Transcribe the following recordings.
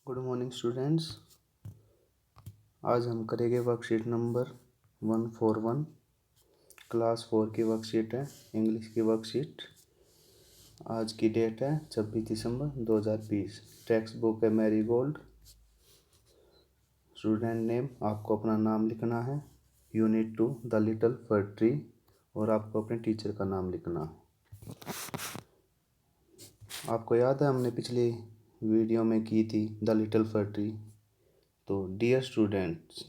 Good morning students. आज हम करेंगे वर्कशीट नंबर 141। क्लास 4 की वर्कशीट है, इंग्लिश की वर्कशीट। आज की डेट है 26 दिसंबर 2020। टेक्स्ट बुक है मैरी गोल्ड। स्टूडेंट नेम, आपको अपना नाम लिखना है। Unit 2 the little fir tree, और आपको अपने टीचर का नाम लिखना है। आपको याद है हमने पिछली वीडियो में की थी द लिटिल फर ट्री। तो dear students,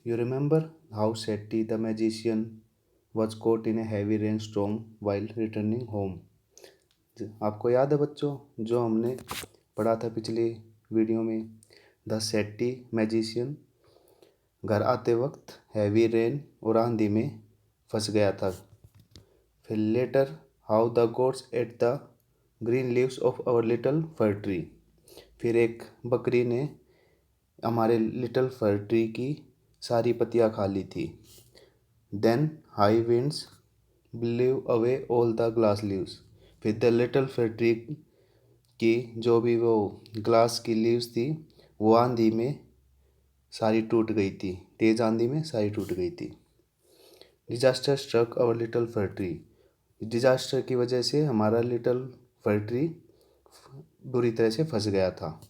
you remember how Seti the magician was caught in a heavy rainstorm while returning home? आपको याद है बच्चों, जो हमने पढ़ा था पिछली वीडियो में। द सेटी मैजिशियन घर आते वक्त हैवी रेन और आंधी में फंस गया था। फिर later how the goats ate the green leaves of our little fir tree. फिर एक बकरी ने हमारे लिटिल फर ट्री की सारी पत्तियाँ खा ली थी। Then high winds blew away all the glass leaves. फिर द लिटिल फर ट्री की जो भी वो ग्लास की लीव्स थी, वो आंधी में सारी टूट गई थी। तेज आंधी में सारी टूट गई थी। डिजास्टर स्ट्रक अवर लिटिल फर ट्री। डिजास्टर की वजह से हमारा लिटिल फर ट्री बुरी तरह से फंस गया था।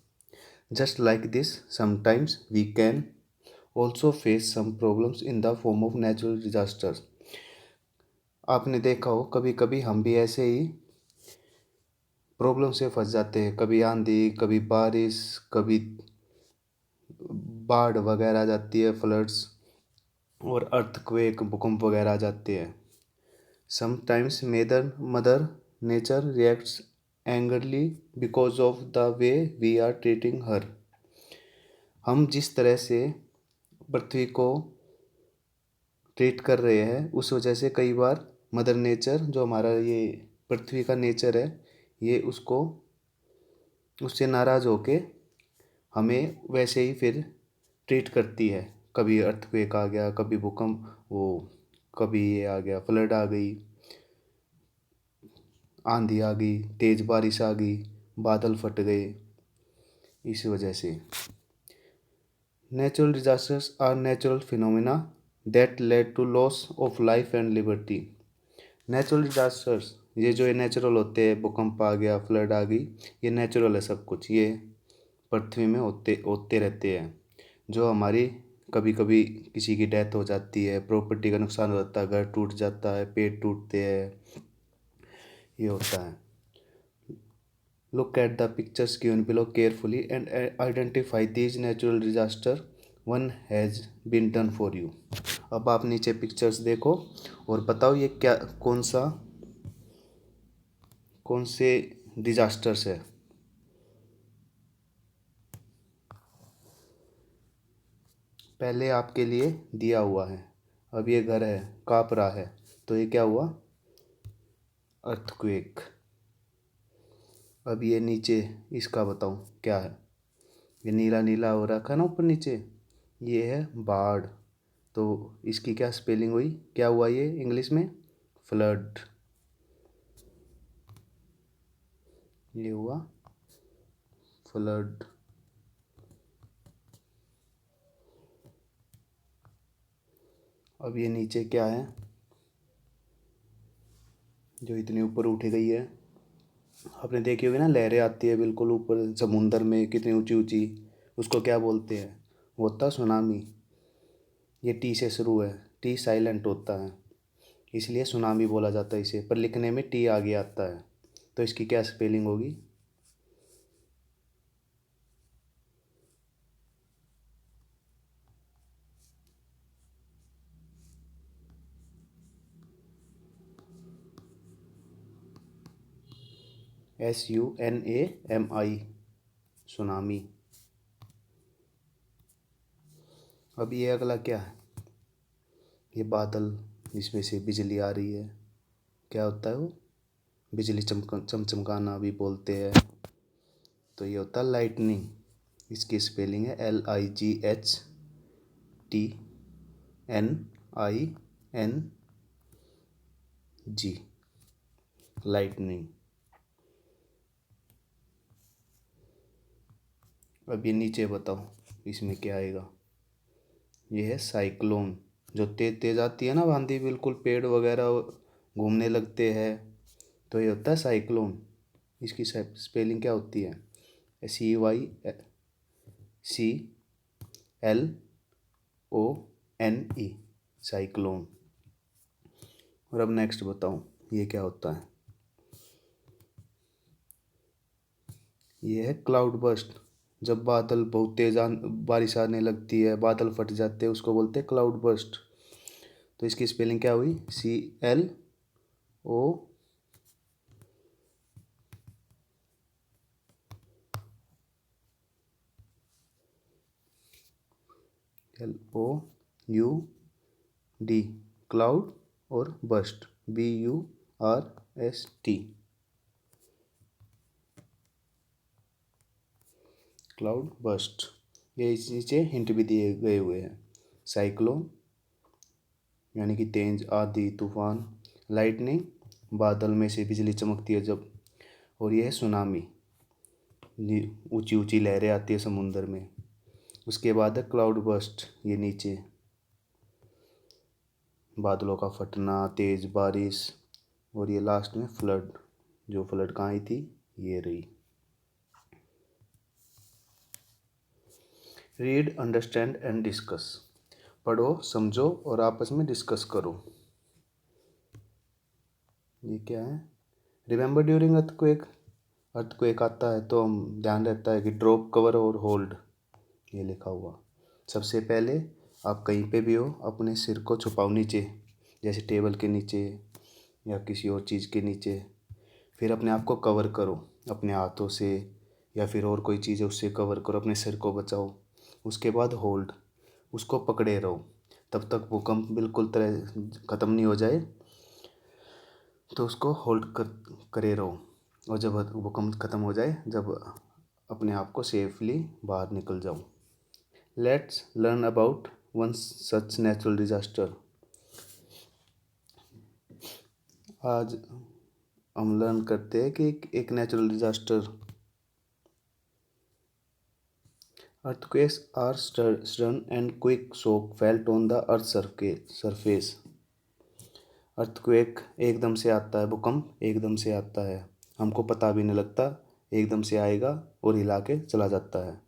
Just like this sometimes we can also face some problems in the form of natural disasters. आपने देखा हो कभी कभी हम भी ऐसे ही प्रॉब्लम से फंस जाते हैं। कभी आंधी, कभी बारिश, कभी बाढ़ वगैरह आ जाती है, फ्लड्स और अर्थक्वेक, भूकंप वगैरह आ जाते हैं। Sometimes mother nature reacts angrily because of the way we are treating her. हम जिस तरह से पृथ्वी को ट्रीट कर रहे हैं, उस वजह से कई बार मदर नेचर, जो हमारा ये पृथ्वी का नेचर है, ये उससे नाराज़ होके हमें वैसे ही फिर ट्रीट करती है। कभी अर्थक्वेक आ गया, कभी भूकंप, कभी ये आ गया, फ्लड आ गई, आंधी आ गई, तेज़ बारिश आ गई, बादल फट गए। इस वजह से natural disasters are natural phenomena that led to loss of life and liberty. Natural disasters, ये जो ये नेचुरल होते हैं, भूकंप आ गया, फ्लड आ गई, ये नेचुरल है सब कुछ। ये पृथ्वी में होते होते रहते हैं। जो हमारी कभी कभी किसी की डेथ हो जाती है, प्रॉपर्टी का नुकसान हो जाता है, घर टूट जाता है, पेड़ टूटते हैं, ये होता है। Look at the pictures given below carefully and identify these natural disaster one has been done for you. अब आप नीचे पिक्चर्स देखो और बताओ ये क्या कौन से डिजास्टर्स है। पहले आपके लिए दिया हुआ है, अब ये घर है, काँप रहा है, तो ये क्या हुआ? अर्थक्वेक। अब ये नीचे इसका बताओ क्या है? ये नीला नीला हो रखा ना ऊपर नीचे, ये है बाढ़। तो इसकी क्या स्पेलिंग हुई, क्या हुआ ये इंग्लिश में? फ्लड। ये हुआ फ्लड। अब ये नीचे क्या है जो इतनी ऊपर उठ गई है? आपने देखी होगी ना, लहरें आती है बिल्कुल ऊपर समुंदर में, कितनी ऊंची ऊंची। उसको क्या बोलते हैं? वो होता है सुनामी। ये टी से शुरू है, टी साइलेंट होता है, इसलिए सुनामी बोला जाता है इसे, पर लिखने में टी आगे आता है। तो इसकी क्या स्पेलिंग होगी? SUNAMI, tsunami. अब ये अगला क्या है? ये बादल, जिसमें से बिजली आ रही है, क्या होता है वो? बिजली चमचमकाना भी बोलते हैं। तो ये होता है लाइटनिंग। इसकी स्पेलिंग है LIGHTNING, लाइटनिंग। अब ये नीचे बताओ इसमें क्या आएगा। ये है साइक्लोन, जो तेज तेज आती है ना आंधी, बिल्कुल पेड़ वगैरह घूमने लगते हैं, तो ये होता है साइक्लोन। इसकी स्पेलिंग क्या होती है? CYCLONE, cyclone. और अब नेक्स्ट बताओ ये क्या होता है। ये है क्लाउड बर्स्ट। जब बादल बहुत तेज बारिश आने लगती है, बादल फट जाते हैं, उसको बोलते हैं क्लाउड बर्स्ट। तो इसकी स्पेलिंग क्या हुई? CLOUD क्लाउड, और बस्ट BURST, क्लाउड बस्ट। ये इस नीचे हिंट भी दिए गए हुए हैं। साइक्लोन यानी कि तेज आंधी तूफान, लाइटनिंग बादल में से बिजली चमकती है जब, और ये है सुनामी, ऊंची ऊंची लहरें आती है समुंदर में। उसके बाद है क्लाउड बस्ट, ये नीचे बादलों का फटना, तेज बारिश, और ये लास्ट में फ्लड। जो फ्लड कहाँ आई थी? ये रही। Read, understand and discuss. पढ़ो, समझो और आपस में डिस्कस करो। ये क्या है? Remember during earthquake. अर्थक्वेक आता है तो हम ध्यान रहता है कि ड्रॉप, कवर और होल्ड, ये लिखा हुआ। सबसे पहले आप कहीं पे भी हो अपने सिर को छुपाओ नीचे, जैसे टेबल के नीचे या किसी और चीज़ के नीचे। फिर अपने आप को कवर करो अपने हाथों से, या फिर और कोई चीज़ है उससे कवर करो, अपने सिर को बचाओ। उसके बाद होल्ड, उसको पकड़े रहो तब तक भूकंप बिल्कुल तरह ख़त्म नहीं हो जाए, तो उसको होल्ड करे रहो। और जब भूकंप ख़त्म हो जाए, जब अपने आप को सेफली बाहर निकल जाओ। Let's learn about one such natural disaster. आज हम लर्न करते हैं कि एक natural disaster. Earthquakes are sudden and quick shock felt on the earth surface. Earthquake एकदम से आता है, भूकंप एकदम से आता है, हमको पता भी नहीं लगता, एकदम से आएगा और हिला के चला जाता है।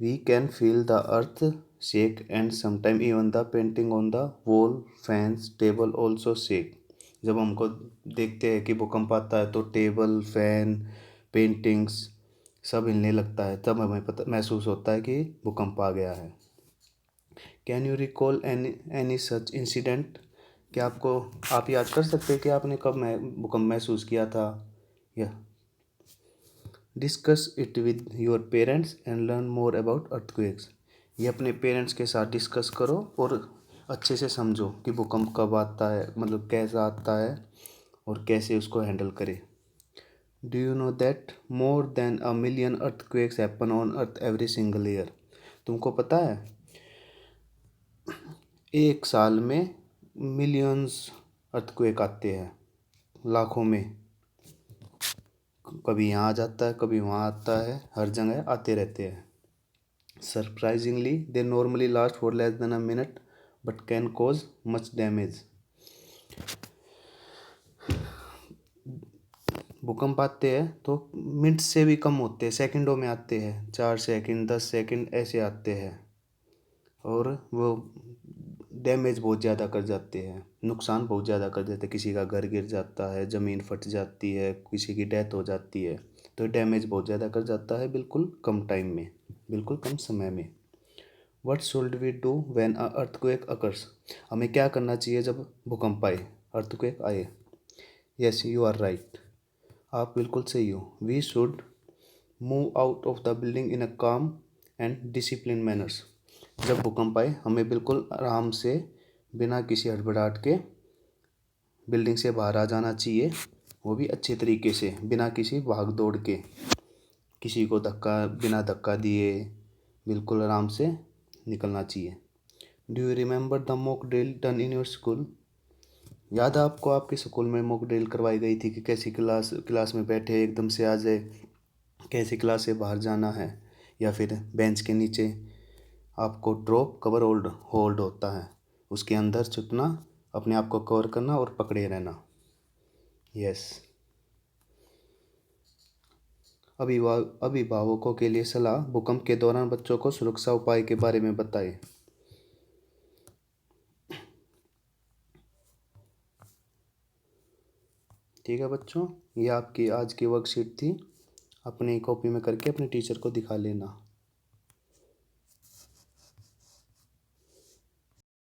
We can feel the earth shake and sometimes even the painting on the wall, fans, table also shake. जब हमको देखते हैं कि भूकंप आता है तो टेबल, फैन, पेंटिंग्स सब हिलने लगता है, तब हमें पता महसूस होता है कि भूकंप आ गया है। Can you recall any such incident? क्या आप याद कर सकते हैं कि आपने कब भूकंप महसूस किया था? या discuss it with your parents and learn more about earthquakes. ये अपने पेरेंट्स के साथ डिस्कस करो और अच्छे से समझो कि भूकंप कब आता है, मतलब कैसा आता है और कैसे उसको हैंडल करें। Do you know that more than 1 million earthquakes happen on earth every single year? तुमको पता है एक साल में मिलियंस अर्थक्वेक आते हैं, लाखों में। कभी यहाँ आ जाता है, कभी वहाँ आता है, हर जगह आते रहते हैं। Surprisingly they normally last for less than a minute but can cause much damage. भूकंप आते हैं तो मिनट से भी कम होते हैं, सेकंडों में आते हैं, 4 सेकंड 10 सेकंड ऐसे आते हैं, और वो डैमेज बहुत ज़्यादा कर जाते हैं, नुकसान बहुत ज़्यादा कर देते हैं। किसी का घर गिर जाता है, ज़मीन फट जाती है, किसी की डेथ हो जाती है, तो डैमेज बहुत ज़्यादा कर जाता है बिल्कुल कम टाइम में, बिल्कुल कम समय में। What should we do when a earthquake occurs? हमें क्या करना चाहिए जब भूकंप आए, अर्थक्वेक आए? यस, यू आर राइट, आप बिल्कुल सही हो। We should move out of the building in a calm and discipline manners. जब भूकंप आए हमें बिल्कुल आराम से, बिना किसी हड़बड़ाहट के बिल्डिंग से बाहर आ जाना चाहिए, वो भी अच्छे तरीके से, बिना किसी भाग दौड़ के, किसी को बिना धक्का दिए, बिल्कुल आराम से निकलना चाहिए। Do you remember the mock drill done in your school? याद है आपको आपके स्कूल में मॉक ड्रिल करवाई गई थी कि कैसी क्लास में बैठे एकदम से आ जाए कैसे क्लास से बाहर जाना है, या फिर बेंच के नीचे आपको ड्रॉप कवर होल्ड होल्ड होता है, उसके अंदर छुपना, अपने आप को कवर करना और पकड़े रहना। यस। अभिभावकों के लिए सलाह, भूकंप के दौरान बच्चों को सुरक्षा उपाय के बारे में बताएं। ठीक है बच्चों, ये आपकी आज की वर्कशीट थी। अपनी कॉपी में करके अपने टीचर को दिखा लेना।